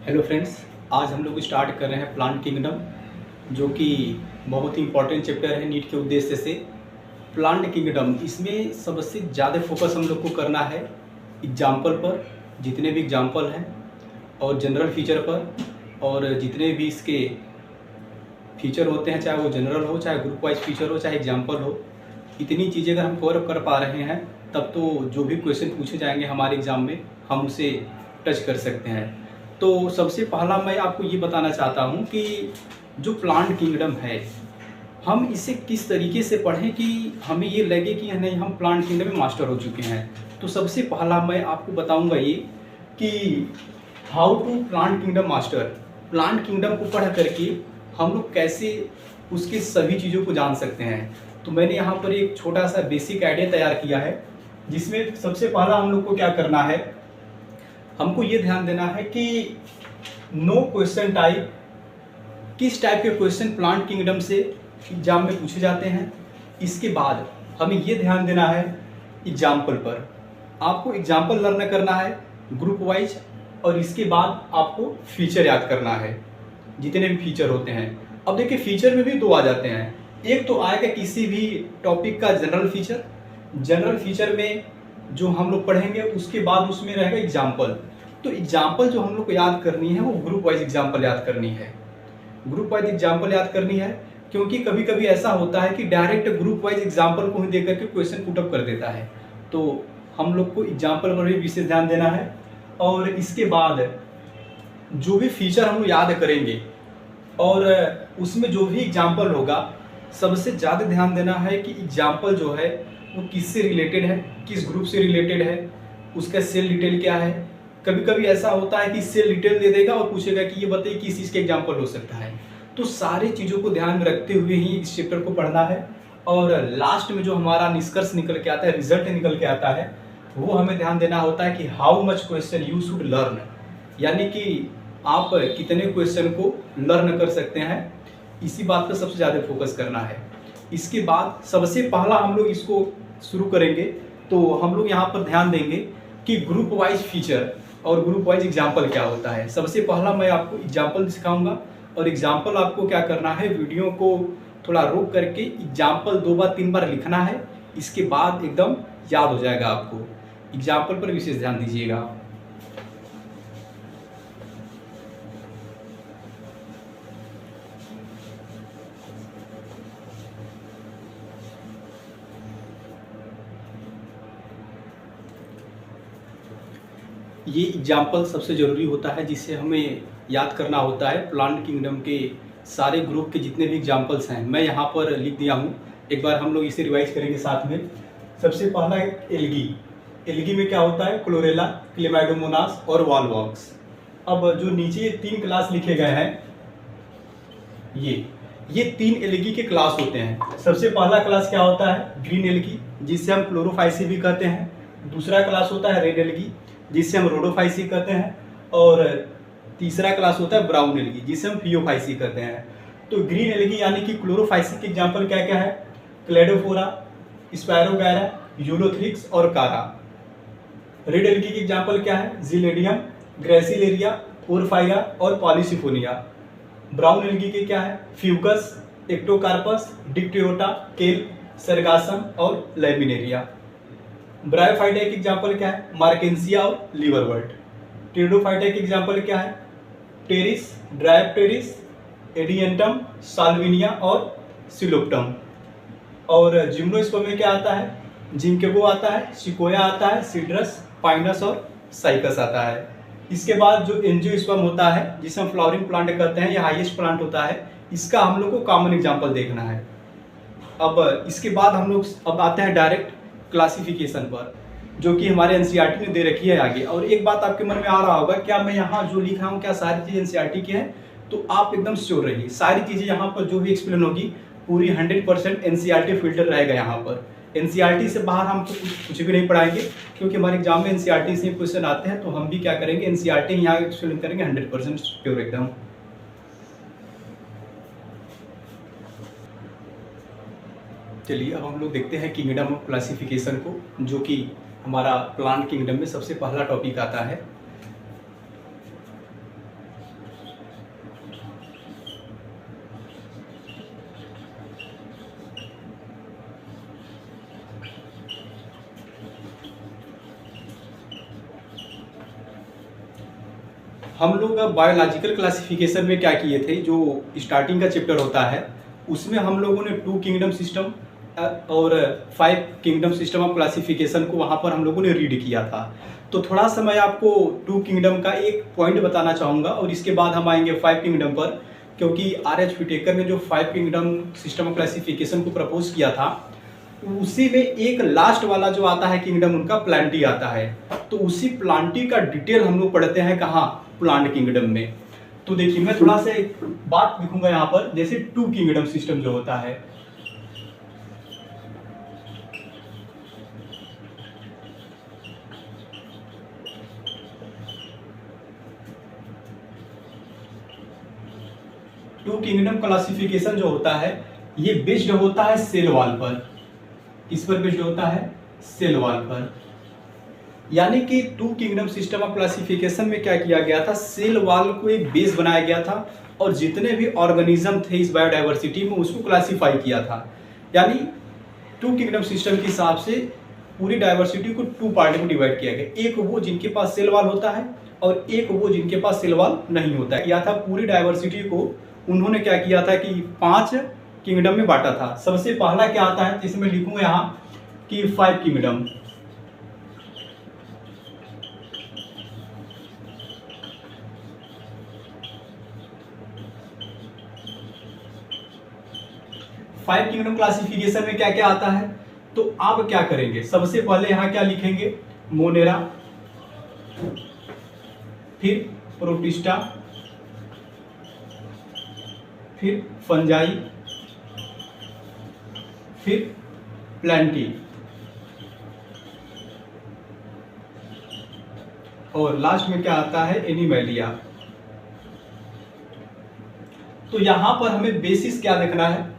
Hello friends, आज हम लोग स्टार्ट कर रहे हैं प्लांट किंगडम, जो कि बहुत ही इंपॉर्टेंट चैप्टर है नीट के उद्देश्य से। प्लांट किंगडम, इसमें सबसे ज़्यादा फोकस हम लोग को करना है एग्जाम्पल पर, जितने भी एग्जाम्पल हैं, और जनरल फीचर पर, और जितने भी इसके फीचर होते हैं, चाहे वो जनरल हो, चाहे ग्रुप वाइज फीचर हो, चाहे एग्जाम्पल हो। इतनी चीज़ें अगर हम कवर कर पा रहे हैं तब तो जो भी क्वेश्चन पूछे जाएंगे हमारे एग्ज़ाम में हम उसे टच कर सकते हैं। तो सबसे पहला मैं आपको ये बताना चाहता हूँ कि जो प्लांट किंगडम है, हम इसे किस तरीके से पढ़ें कि हमें ये लगे कि नहीं, हम प्लांट किंगडम में मास्टर हो चुके हैं। तो सबसे पहला मैं आपको बताऊंगा ये कि how to plant kingdom master. Plant kingdom को पढ़ करके हम लोग कैसे उसके सभी चीज़ों को जान सकते हैं। तो मैंने यहाँ पर एक छोटा सा बेसिक आइडिया तैयार किया है, जिसमें सबसे पहला हम लोग को क्या करना है, हमको ये ध्यान देना है कि नो क्वेश्चन टाइप, किस टाइप के क्वेश्चन प्लांट किंगडम से एग्जाम में पूछे जाते हैं। इसके बाद हमें ये ध्यान देना है एग्जाम्पल पर, आपको एग्जाम्पल लर्न करना है ग्रुप वाइज, और इसके बाद आपको फीचर याद करना है, जितने भी फीचर होते हैं। अब देखिए, फीचर में भी दो आ जाते हैं। एक तो आएगा किसी भी टॉपिक का जनरल फीचर। जनरल फीचर में जो हम लोग पढ़ेंगे, उसके बाद उसमें रहेगा एग्जाम्पल। तो एग्जाम्पल जो हम लोग को याद करनी है वो ग्रुप वाइज एग्जाम्पल याद करनी है, ग्रुप वाइज एग्जाम्पल याद करनी है। क्योंकि कभी कभी ऐसा होता है कि डायरेक्ट ग्रुप वाइज एग्जाम्पल को ही दे करके क्वेश्चन पुटअप कर देता है। तो हम लोग को एग्जाम्पल पर भी विशेष ध्यान देना है। और इसके बाद जो भी फीचर हम लोग याद करेंगे और उसमें जो भी एग्जाम्पल होगा, सबसे ज़्यादा ध्यान देना है कि एग्जाम्पल जो है वो किससे रिलेटेड है, किस ग्रुप से रिलेटेड है, उसका सेल डिटेल क्या है। कभी कभी ऐसा होता है कि सेल डिटेल दे देगा और पूछेगा कि ये बताइए किस चीज़ के एग्जाम्पल हो सकता है। तो सारी चीज़ों को ध्यान में रखते हुए ही इस चैप्टर को पढ़ना है। और लास्ट में जो हमारा निष्कर्ष निकल के आता है, रिजल्ट निकल के आता है, वो हमें ध्यान देना होता है कि how much question you should learn, यानी कि आप कितने क्वेश्चन को लर्न कर सकते हैं। इसी बात पर सबसे ज़्यादा फोकस करना है। इसके बाद सबसे पहला हम लोग इसको शुरू करेंगे, तो हम लोग यहाँ पर ध्यान देंगे कि ग्रुप वाइज फीचर और ग्रुप वाइज एग्जाम्पल क्या होता है। सबसे पहला मैं आपको एग्जाम्पल सिखाऊंगा, और एग्जाम्पल आपको क्या करना है, वीडियो को थोड़ा रोक करके एग्जाम्पल 2 बार 3 बार लिखना है। इसके बाद एकदम याद हो जाएगा आपको। एग्जाम्पल पर विशेष ध्यान दीजिएगा। ये एग्जाम्पल सबसे ज़रूरी होता है, जिससे हमें याद करना होता है प्लांट किंगडम के सारे ग्रुप के जितने भी एग्जाम्पल्स हैं। मैं यहाँ पर लिख दिया हूँ, एक बार हम लोग इसे रिवाइज करेंगे साथ में। सबसे पहला है एल्गी। एल्गी में क्या होता है, क्लोरेला, क्लेमाइडोमोनास और वॉलवॉक्स। अब जो नीचे 3 क्लास लिखे गए हैं, ये 3 एल्गी के क्लास होते हैं। सबसे पहला क्लास क्या होता है, ग्रीन एल्गी, जिससे हम क्लोरोफाइसी भी कहते हैं। दूसरा क्लास होता है रेड एल्गी, जिससे हम रोडोफाइसी कहते हैं। और तीसरा क्लास होता है ब्राउन एल्गी, जिसे हम फियोफाइसी कहते हैं। तो ग्रीन एल्गी यानी कि क्लोरोफाइसी के एग्जाम्पल क्या क्या है, क्लेडोफोरा, स्पायरोगैरा, यूलोथ्रिक्स और कारा। रेड एल्गी के एग्जाम्पल क्या है, जिलेडियम, ग्रेसिलेरिया, पोरफायरा और पॉलीसिफोनिया। ब्राउन एल्गी के क्या है, फ्यूकस, एक्टोकार्पस, डिक्टियोटा, केल, सरगासम और लैमिनेरिया। ब्रायोफाइटा के एग्जाम्पल क्या है, मार्केंसिया और लीवरवर्ट। टेरिडोफाइटा के एग्जाम्पल क्या है, टेरिस, ड्रायोप्टेरिस, एडियंटम, साल्विनिया और सिलोप्टम। और जिम्नोस्पर्म में क्या आता है, जिंकेगो आता है, सिकोया आता है, सीड्रस, पाइनस और साइकस आता है। इसके बाद जो एंजियोस्पर्म होता है, जिसे हम फ्लावरिंग प्लांट कहते हैं, यह हाईएस्ट प्लांट होता है, इसका हम लोग को कॉमन एग्जाम्पल देखना है। अब इसके बाद हम लोग अब आते हैं डायरेक्ट क्लासिफिकेशन पर, जो कि हमारे एनसीईआरटी ने दे रखी है आगे। और एक बात आपके मन में आ रहा होगा, क्या मैं यहाँ जो लिख रहा हूँ क्या सारी चीज़ एनसीईआरटी की है? तो आप एकदम श्योर रहिए, सारी चीज़ें यहाँ पर जो भी एक्सप्लेन होगी पूरी 100% एनसीईआरटी फिल्टर रहेगा यहाँ पर। एनसीईआरटी से बाहर हम तो कुछ भी नहीं पढ़ाएंगे, क्योंकि हमारे एग्जाम में एनसीईआरटी से क्वेश्चन आते हैं। तो हम भी क्या करेंगे, एनसीईआरटी यहाँ एक्सप्लेन करेंगे 100% श्योर एकदम। चलिए अब हम लोग देखते हैं किंगडम ऑफ क्लासिफिकेशन को, जो कि हमारा प्लांट किंगडम में सबसे पहला टॉपिक आता है। हम लोग अब बायोलॉजिकल क्लासिफिकेशन में क्या किए थे, जो स्टार्टिंग का चैप्टर होता है उसमें हम लोगों ने 2 किंगडम सिस्टम और 5 किंगडम सिस्टम ऑफ क्लासिफिकेशन को वहाँ पर हम लोगों ने रीड किया था। तो थोड़ा सा मैं आपको 2 किंगडम का एक पॉइंट बताना चाहूँगा और इसके बाद हम आएंगे 5 किंगडम पर, क्योंकि आर.एच. व्हिटेकर ने जो 5 किंगडम सिस्टम ऑफ क्लासिफिकेशन को प्रपोज किया था उसी में एक लास्ट वाला जो आता है किंगडम उनका प्लांटी आता है। तो उसी प्लांटी का डिटेल हम लोग पढ़ते हैं कहाँ, प्लांट किंगडम में। तो देखिए मैं थोड़ा सा एक बात लिखूंगा यहाँ पर, जैसे 2 किंगडम सिस्टम जो होता है, टू किंगडम क्लासिफिकेशन जो होता है ये बेस्ड होता है सेल वॉल पर। किस पर बेस्ड होता है, सेल वॉल पर। यानी कि 2 किंगडम सिस्टम ऑफ क्लासिफिकेशन में क्या किया गया था, सेल वॉल को एक बेस बनाया गया था और जितने भी ऑर्गेनिज्म थे इस बायोडाइवर्सिटी में उसको क्लासिफाई किया था। यानी 2 किंगडम सिस्टम के हिसाब से पूरी डाइवर्सिटी को 2 पार्ट में डिवाइड किया गया, एक वो जिनके पास सेल वॉल होता है और एक वो जिनके पास सेल वॉल नहीं होता है। या था पूरी डाइवर्सिटी को उन्होंने क्या किया था कि 5 किंगडम में बांटा था। सबसे पहला क्या आता है, जिसमें लिखूंगा यहाँ कि 5 किंगडम। फाइव किंगडम क्लासिफिकेशन में क्या क्या आता है, तो आप क्या करेंगे, सबसे पहले यहाँ क्या लिखेंगे, मोनेरा, फिर प्रोटिस्टा, फिर फंजाई, फिर प्लांटी और लास्ट में क्या आता है, एनिमैलिया। तो यहां पर हमें बेसिस क्या देखना है,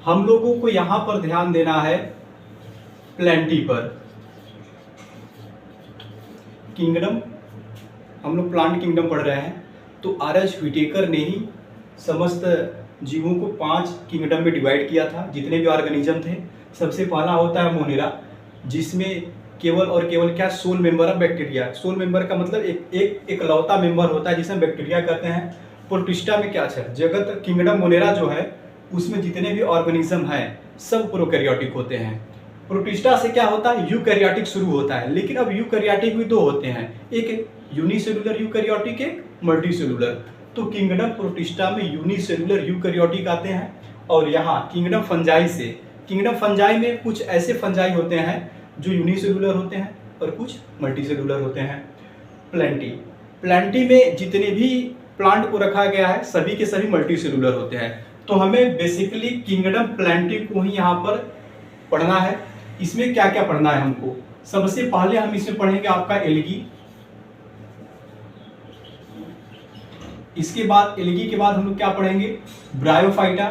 हम लोगों को यहां पर ध्यान देना है प्लांटी पर। किंगडम हम लोग प्लांट किंगडम पढ़ रहे हैं, तो आर.एच. व्हिटेकर ने ही समस्त जीवों को 5 किंगडम में डिवाइड किया था, जितने भी ऑर्गेनिज्म थे। सबसे पहला होता है मोनेरा, जिसमें केवल और केवल क्या, sole member of bacteria. Sole member का मतलब एक इकलौता मेंबर होता है जिसे बैक्टीरिया कहते हैं। प्रोटिस्टा में क्या है, जगत किंगडम मोनेरा जो है उसमें जितने भी ऑर्गेनिज्म हैं सब प्रोकैरियोटिक होते हैं। प्रोटिस्टा से क्या होता है, यूकैरियोटिक शुरू होता है, लेकिन अब यूकैरियोटिक भी 2 होते हैं, एक यूनिसेलुलर यूकैरियोटिक, एक मल्टीसेलुलर। तो किंगडम प्रोटिस्टा में यूनिसेलुलर यूकैरियोटिक आते हैं। और यहाँ किंगडम फंजाई से, किंगडम फंजाई में कुछ ऐसे फंजाई होते हैं जो यूनिसेलुलर होते हैं और कुछ मल्टीसेलुलर होते हैं। प्लांटी, प्लांटी में जितने भी प्लांट को रखा गया है सभी के सभी मल्टीसेलुलर होते हैं। तो हमें बेसिकली किंगडम प्लांटी को ही यहाँ पर पढ़ना है। इसमें क्या क्या पढ़ना है हमको, सबसे पहले हम इसमें पढ़ेंगे आपका एल्गी, इसके बाद एल्गी के बाद हम लोग क्या पढ़ेंगे, ब्रायोफाइटा,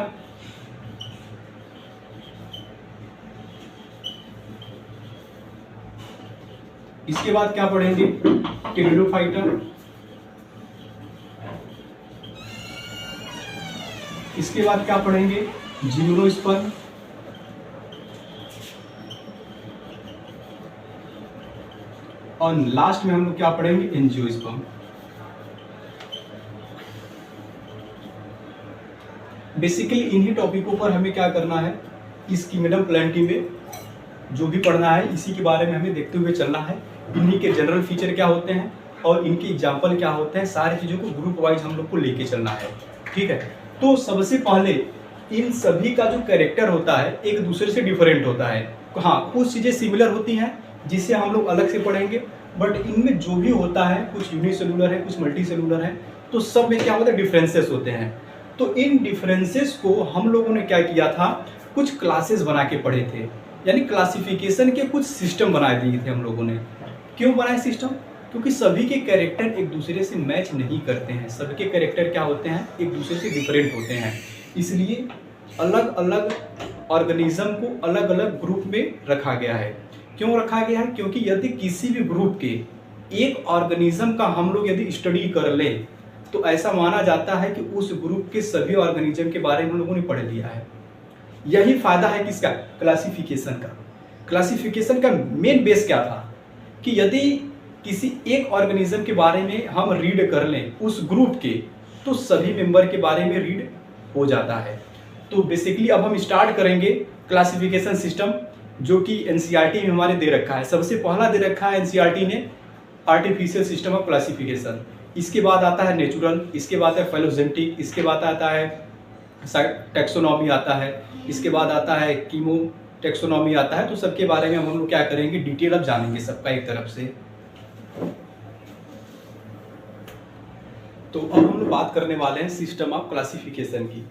इसके बाद क्या पढ़ेंगे, टेरिडोफाइटा, इसके बाद क्या पढ़ेंगे, जिम्नोस्पर्म, और लास्ट में हम लोग क्या पढ़ेंगे, एंजियोस्पर्म। बेसिकली इन्हीं टॉपिकों पर हमें क्या करना है, इस किंगडम प्लांटी में जो भी पढ़ना है इसी के बारे में हमें देखते हुए चलना है। इन्हीं के जनरल फीचर क्या होते हैं और इनके एग्जाम्पल क्या होते हैं, सारी चीज़ों को ग्रुप वाइज हम लोग को लेके चलना है। ठीक है, तो सबसे पहले इन सभी का जो कैरेक्टर होता है एक दूसरे से डिफरेंट होता है। हाँ, कुछ चीज़ें सिमिलर होती हैं जिसे हम लोग अलग से पढ़ेंगे, बट इनमें जो भी होता है कुछ यूनिसेलुलर है, कुछ मल्टीसेलुलर है, तो सब में क्या होता है, डिफरेंसेस होते हैं। तो इन डिफरेंसेस को हम लोगों ने क्या किया था, कुछ क्लासेस बना के पढ़े थे, यानी क्लासिफिकेशन के कुछ सिस्टम बना दिए थे हम लोगों ने। क्यों बनाए सिस्टम, क्योंकि सभी के कैरेक्टर एक दूसरे से मैच नहीं करते हैं, सबके कैरेक्टर क्या होते हैं, एक दूसरे से डिफरेंट होते हैं। इसलिए अलग अलग ऑर्गेनिज्म को अलग अलग ग्रुप में रखा गया है। क्यों रखा गया है, क्योंकि यदि किसी भी ग्रुप के एक ऑर्गेनिज्म का हम लोग यदि स्टडी कर लें तो ऐसा माना जाता है कि उस ग्रुप के सभी ऑर्गेनिज्म के बारे में हम लोगों ने पढ़ लिया है। यही फायदा है किसका, क्लासिफिकेशन का। क्लासिफिकेशन का मेन बेस क्या था कि यदि किसी एक ऑर्गेनिज्म के बारे में हम रीड कर लें उस ग्रुप के, तो सभी मेंबर के बारे में रीड हो जाता है। तो बेसिकली अब हम स्टार्ट करेंगे क्लासिफिकेशन सिस्टम, जो कि एनसीईआरटी में हमारे दे रखा है। सबसे पहला दे रखा है एनसीईआरटी ने आर्टिफिशियल सिस्टम ऑफ क्लासिफिकेशन। इसके बाद आता है नेचुरल, इसके बाद है फाइलोजेनेटिक, इसके बाद आता है टैक्सोनॉमी आता है, इसके बाद आता है कीमो टैक्सोनॉमी आता है। तो सबके बारे में हम लोग क्या करेंगे, डिटेल अब जानेंगे सबका एक तरफ से। तो अब हम लोग बात करने वाले हैं सिस्टम ऑफ क्लासिफिकेशन की।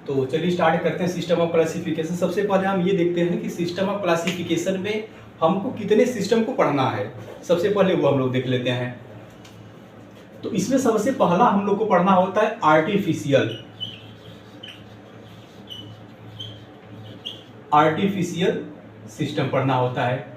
तो चलिए स्टार्ट करते हैं सिस्टम ऑफ क्लासिफिकेशन। सबसे पहले हम ये देखते हैं कि सिस्टम ऑफ क्लासिफिकेशन में हमको कितने सिस्टम को पढ़ना है। सबसे पहले वो हम लोग देख लेते हैं। तो इसमें सबसे पहला हम लोग को पढ़ना होता है आर्टिफिशियल सिस्टम पढ़ना होता है।